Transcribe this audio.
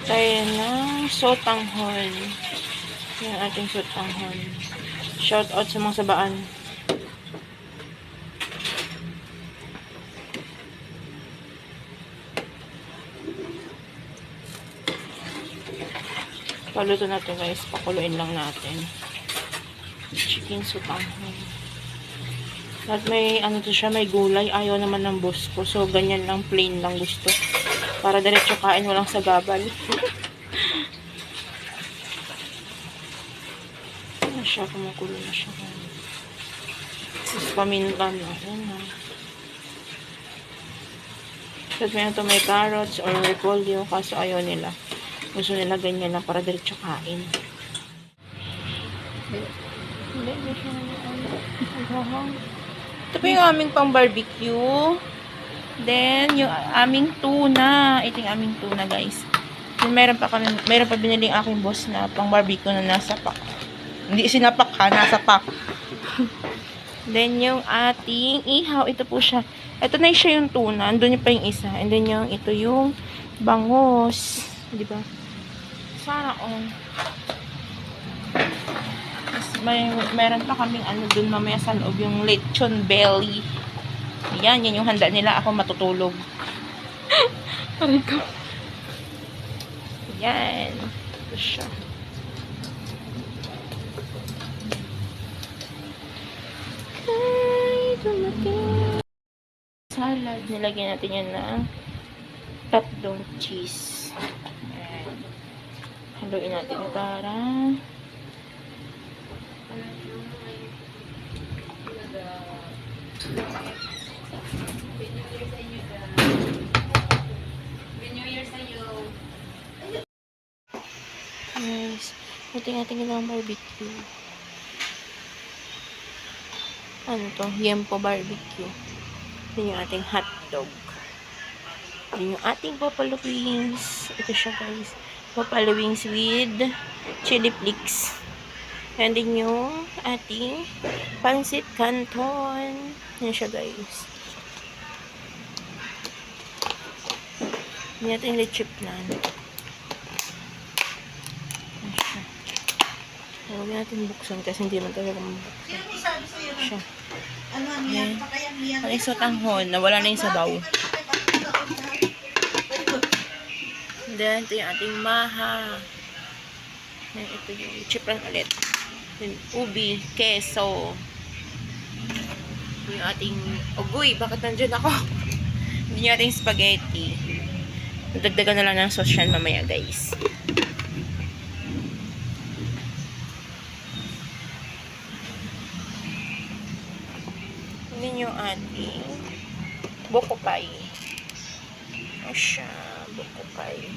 Tayo ng sotanghon. Yung ating sotanghon. Shout out sa mga sabaan. Paluto natin guys. Pakuluin lang natin. Chicken sotanghon. At may ano to siya, may gulay. Ayaw naman ng boss ko. So ganyan lang, plain lang gusto. Para diretso kain, walang sagabal. Ano siya, kumukulo na siya. Tapos paminta na. Ayan na. Tapos may carrots or repolyo. Kaso ayaw nila. Gusto nila ganyan lang para diretso kain. Ito po yung aming pang barbecue. Then, yung aming tuna. Ito yung aming tuna, guys. Then, meron pa binili aking boss na pang barbecue na nasa pack. Hindi sinapak ha, nasa pack. Then, yung ating ihaw. Ito po siya. Ito na siya yung tuna. Andun yung pa yung isa. And then, ito yung bangos. Diba? Sana on. Meron pa kaming ano dun mamaya sa loob, yung lechon belly. Yan yung handa nila. Ako matutulog. Aray ko. Yan. Ito siya. Ay, dumating. Salad. Nilagyan natin yan ng tatlong cheese. Ayan. Haluin natin para guys, ito yung barbecue. Ano to? Yempo barbecue. Ito yung ating hotdog. Ito yung ating buffalo wings. Ito siya guys. Buffalo wings with chili flakes. And then yung ating pancit canton. Yan siya guys. Yan natin lechip plan. Huwag natin buksan kasi hindi man talaga mabuksan. Siya. Ayan. Ang isotanghon, nawala na yung sabaw. Then, ito yung ating maha. Then, ito yung chipran ulit. Then, ubi, keso. Yung ating ugoy. Bakit nandiyan ako? Hindi yung ating spaghetti. Dagdagan na lang ng sauce yan mamaya, guys. Then yung ating buko pie. O siya, buko pie.